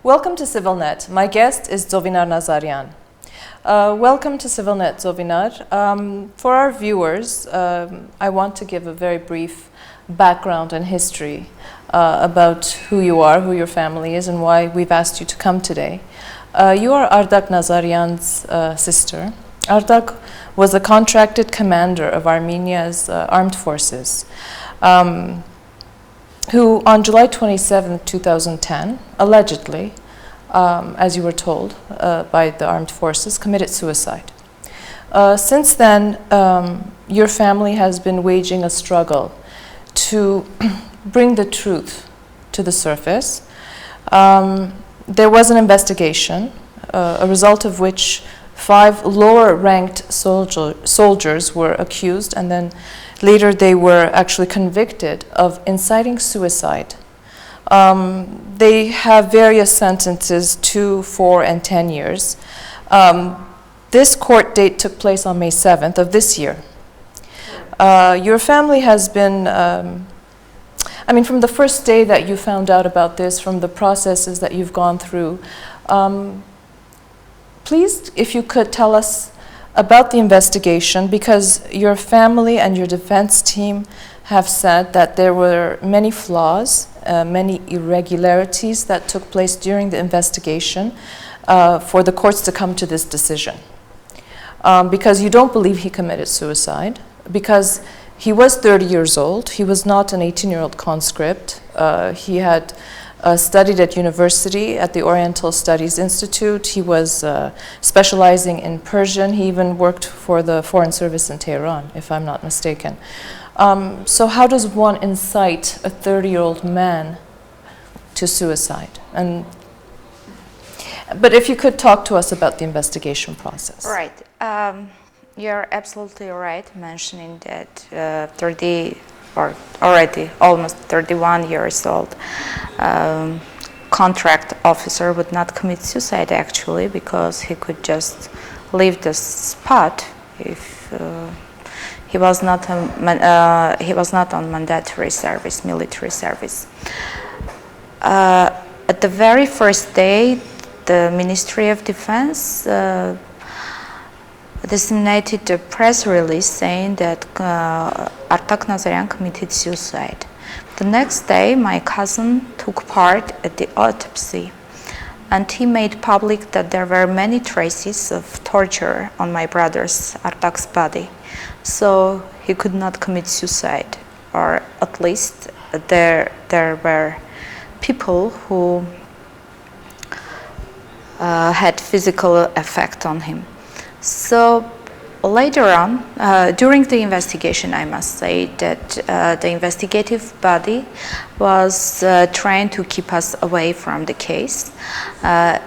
Welcome to CivilNet. My guest is Tsovinar Nazaryan. Welcome to CivilNet, Tsovinar. For our viewers, I want to give a very brief background and history about who you are, who your family is, and why we've asked you to come today. You are Artak Nazaryan's sister. Artak was a contracted commander of Armenia's armed forces, who on July 27, 2010, allegedly, as you were told by the armed forces, committed suicide. Since then, your family has been waging a struggle to bring the truth to the surface. There was an investigation, a result of which 5 lower-ranked soldiers were accused, and then later they were actually convicted of inciting suicide. They have various sentences, 2, 4, and 10 years. This court date took place on May 7th of this year. Your family has been, from the first day that you found out about this, from the processes that you've gone through, please, if you could tell us about the investigation, because your family and your defense team have said that there were many flaws, many irregularities that took place during the investigation for the courts to come to this decision. Because you don't believe he committed suicide, because he was 30 years old, he was not an 18-year-old conscript, he had studied at university at the Oriental Studies Institute. He was specializing in Persian. He even worked for the Foreign Service in Tehran, if I'm not mistaken. So how does one incite a 30-year-old man to suicide? But if you could talk to us about the investigation process. Right. You're absolutely right mentioning that 30 or already almost 31 years old contract officer would not commit suicide, actually, because he could just leave the spot if he was not on mandatory service, military service. At the very first day, the Ministry of Defense disseminated a press release saying that Artak Nazaryan committed suicide. The next day, my cousin took part at the autopsy, and he made public that there were many traces of torture on my brother's, Artak's, body. So he could not commit suicide, or at least there were people who had physical effect on him. So later on, during the investigation, I must say that the investigative body was trying to keep us away from the case.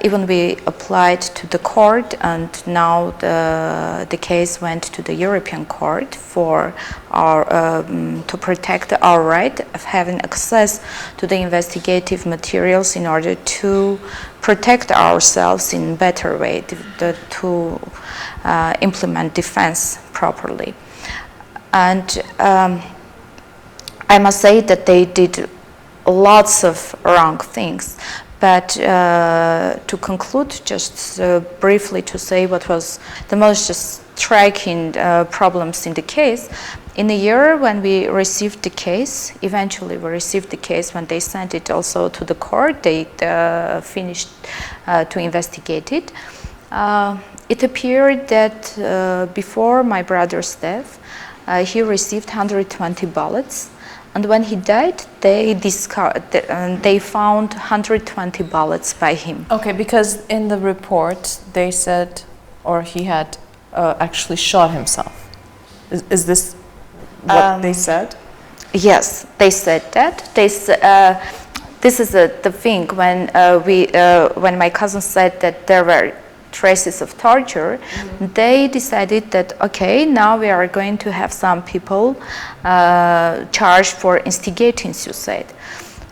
Even we applied to the court, and now the case went to the European Court for to protect our right of having access to the investigative materials in order to protect ourselves in a better way, to implement defense properly. And I must say that they did lots of wrong things. But to conclude, just briefly to say what was the most striking problems in the case, in the year when we received the case, eventually we received the case when they sent it also to the court, they finished to investigate it. It appeared that before my brother's death, he received 120 bullets, and when he died, they found 120 bullets by him. Okay, because in the report they said, or he had actually shot himself. Is this what they said? Yes, they said that. This is the thing when my cousin said that there were traces of torture, they decided that, okay, now we are going to have some people charged for instigating suicide.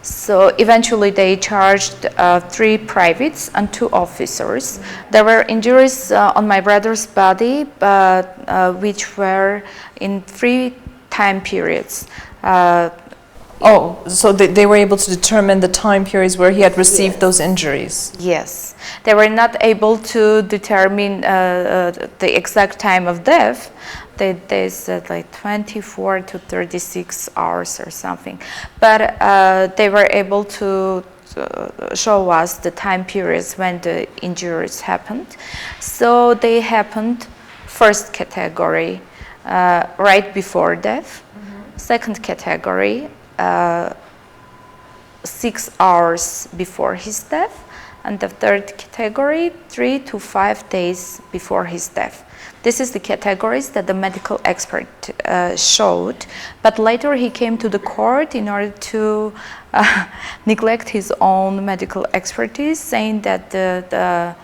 So eventually they charged 3 privates and 2 officers. There were injuries on my brother's body, but which were in 3 time periods. Oh, so they were able to determine the time periods where he had received Yes. those injuries. Yes, they were not able to determine the exact time of death. They said like 24 to 36 hours or something, but they were able to show us the time periods when the injuries happened. So they happened first category, right before death. Second category, 6 hours before his death, and the third category, 3 to 5 days before his death. This is the categories that the medical expert showed, but later he came to the court in order to neglect his own medical expertise, saying that the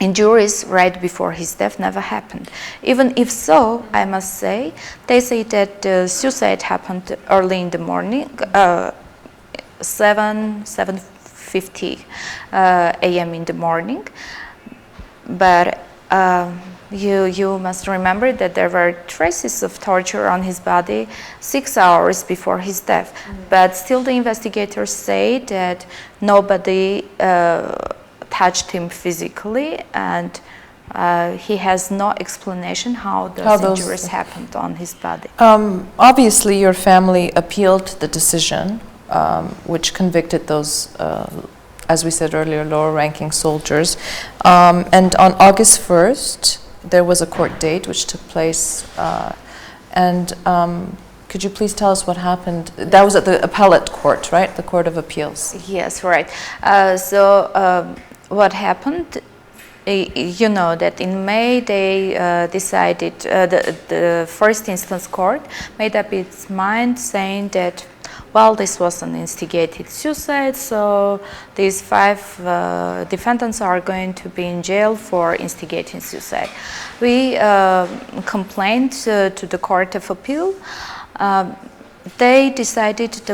injuries right before his death never happened. Even if so, I must say, they say that the suicide happened early in the morning, 7:50 a.m. in the morning. But you must remember that there were traces of torture on his body 6 hours before his death. But still the investigators say that nobody touched him physically, and he has no explanation how those injuries happened on his body. Obviously, your family appealed the decision, which convicted those, as we said earlier, lower-ranking soldiers. And on August 1st, there was a court date which took place. Could you please tell us what happened? That was at the appellate court, right? The Court of Appeals. Yes, right. What happened, you know that in May they decided, the first instance court made up its mind saying that, well, this was an instigated suicide, so these 5 defendants are going to be in jail for instigating suicide. We complained to the Court of Appeal. The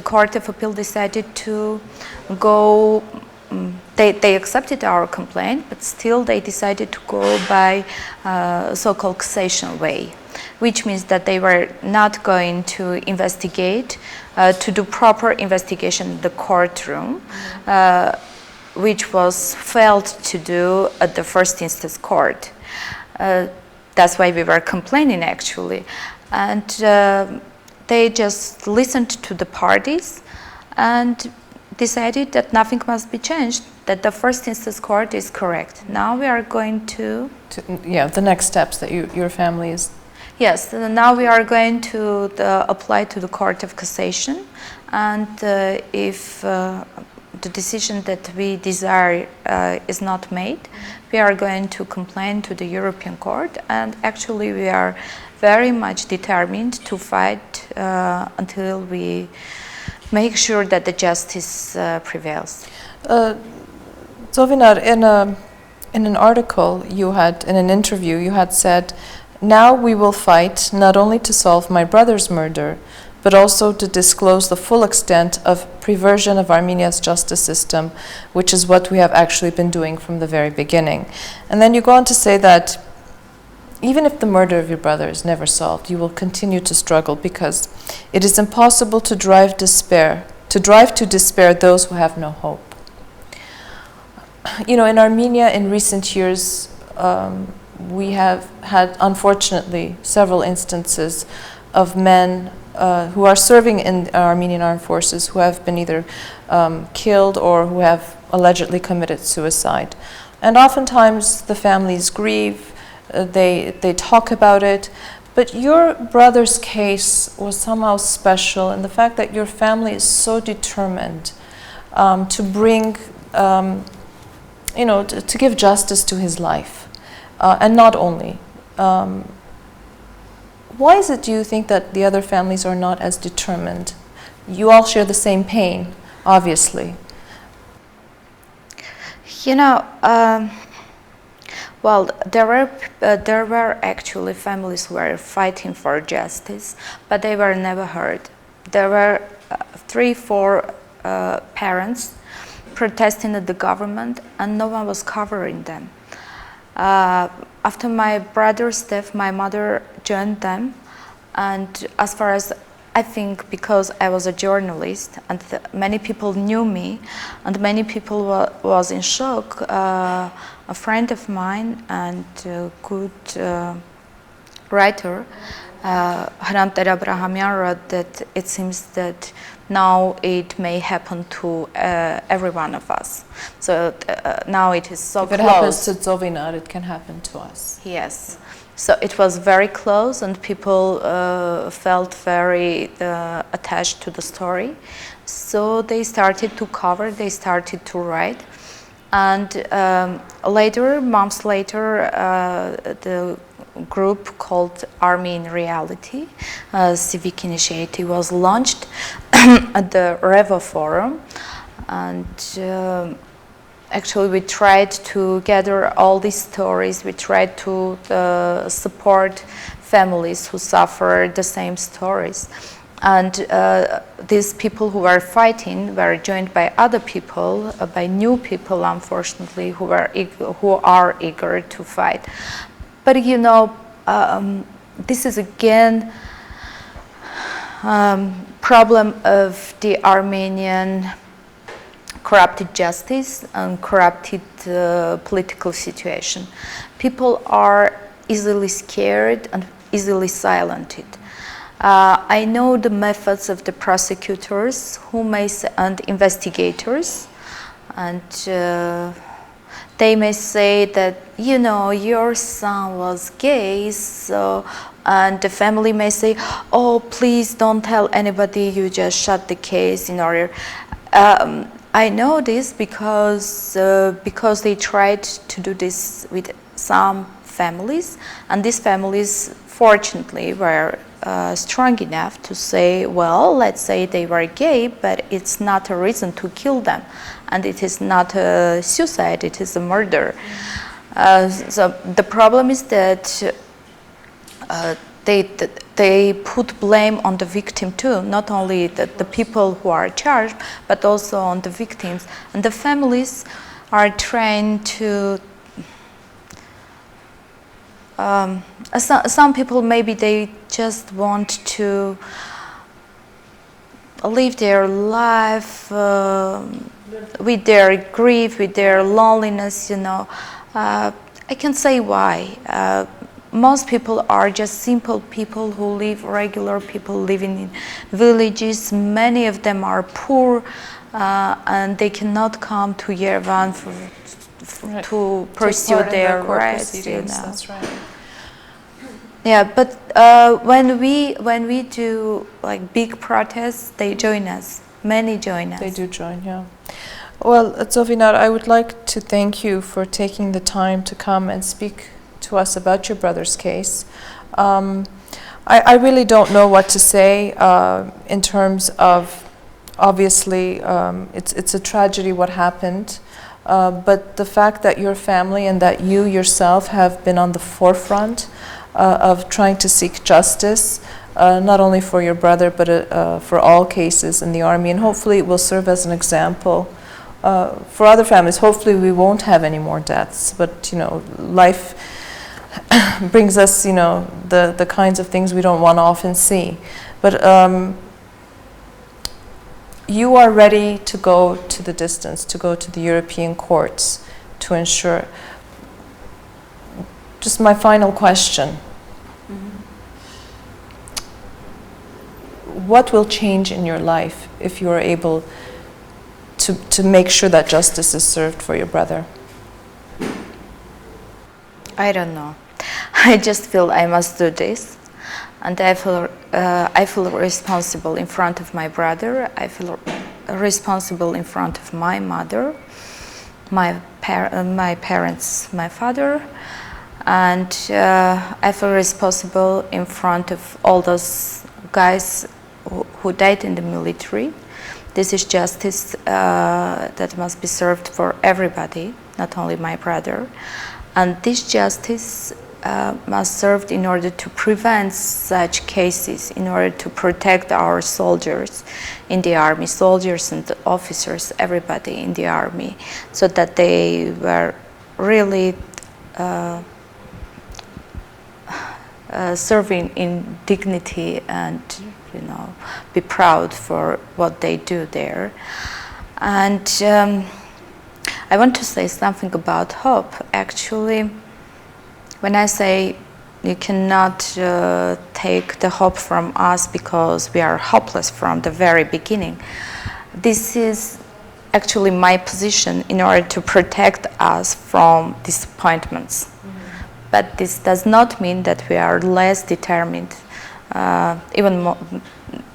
Court of Appeal decided to go. They accepted our complaint, but still they decided to go by so-called cassation way, which means that they were not going to investigate, to do proper investigation in the courtroom, which was failed to do at the first instance court. That's why we were complaining, actually. And they just listened to the parties and decided that nothing must be changed, that the first instance court is correct. Now we are going to the next steps that your family is. Yes, now we are going to apply to the Court of Cassation, and if the decision that we desire is not made, we are going to complain to the European Court, and actually we are very much determined to fight until we make sure that the justice prevails. Tsovinar, in an article you had, in an interview, you had said, "Now we will fight not only to solve my brother's murder, but also to disclose the full extent of perversion of Armenia's justice system, which is what we have actually been doing from the very beginning." And then you go on to say that even if the murder of your brother is never solved, you will continue to struggle because it is impossible to drive to despair those who have no hope. You know, in Armenia in recent years, we have had, unfortunately, several instances of men who are serving in Armenian Armed Forces who have been either killed or who have allegedly committed suicide. And oftentimes the families grieve, they talk about it, but your brother's case was somehow special in the fact that your family is so determined to bring, to give justice to his life. And not only. Why is it, do you think, that the other families are not as determined? You all share the same pain, obviously. You know, well, there were actually families who were fighting for justice, but they were never heard. There were 3-4 parents protesting at the government, and no one was covering them. After my brother's death, my mother joined them, and as far as I think because I was a journalist and many people knew me and many people was in shock, a friend of mine and a good writer, Hrant Abrahamyan, wrote that it seems that now it may happen to every one of us. So now it is so close. If it happens to Tsovinar, it can happen to us. Yes. So it was very close and people felt very attached to the story. So they started to cover, they started to write. And later, months later, the group called Armenian Reality, civic initiative, was launched at the Reva Forum. And actually, we tried to gather all these stories. We tried to support families who suffer the same stories. And these people who were fighting were joined by other people, by new people, unfortunately, who are eager to fight. But you know, this is again problem of the Armenian corrupted justice and corrupted political situation. People are easily scared and easily silenced. I know the methods of the prosecutors who may and investigators, and they may say that, you know, your son was gay, so, and the family may say, oh, please don't tell anybody, you just shut the case in order. I know this because they tried to do this with some families, and these families fortunately were strong enough to say, well, let's say they were gay, but it's not a reason to kill them, and it is not a suicide, it is a murder. So the problem is that they put blame on the victim too, not only the people who are charged, but also on the victims. And the families are trained to, some people maybe they just want to live their life with their grief, with their loneliness, you know. I can say why. Most people are just simple people who live, regular people living in villages. Many of them are poor and they cannot come to Yerevan to pursue their rights. You know. That's right. Yeah, but when we do like big protests, they join us. Many join us. They do join, yeah. Well, Tsovinar, I would like to thank you for taking the time to come and speak to us about your brother's case. I really don't know what to say in terms of, obviously, it's a tragedy what happened, but the fact that your family and that you yourself have been on the forefront of trying to seek justice, not only for your brother, but for all cases in the army, and hopefully it will serve as an example for other families. Hopefully we won't have any more deaths, but you know, life brings us, you know, the kinds of things we don't want to often see. But you are ready to go to the distance, to go to the European courts to ensure. Just my final question. What will change in your life if you are able to make sure that justice is served for your brother? I don't know. I just feel I must do this, and I feel responsible in front of my brother. I feel responsible in front of my mother, my parents, my father, and I feel responsible in front of all those guys who died in the military. This is justice that must be served for everybody, not only my brother. And this justice must serve in order to prevent such cases, in order to protect our soldiers in the army, soldiers and officers, everybody in the army, so that they were really serving in dignity and be proud for what they do there. And I want to say something about hope. Actually, when I say you cannot take the hope from us because we are hopeless from the very beginning, this is actually my position in order to protect us from disappointments. Mm-hmm. But this does not mean that we are less determined. Even more,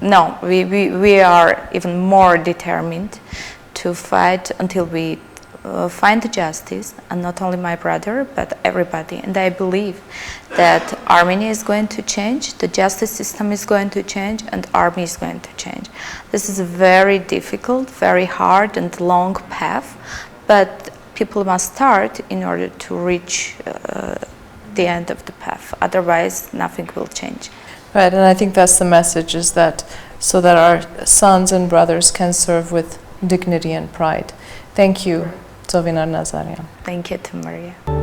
no, we are even more determined to fight until we find justice, and not only my brother, but everybody. And I believe that Armenia is going to change, the justice system is going to change, and army is going to change. This is a very difficult, very hard and long path, but people must start in order to reach the end of the path. Otherwise, nothing will change. Right, and I think that's the message, is that so that our sons and brothers can serve with dignity and pride. Thank you, Tsovinar Nazaryan. Thank you to Maria.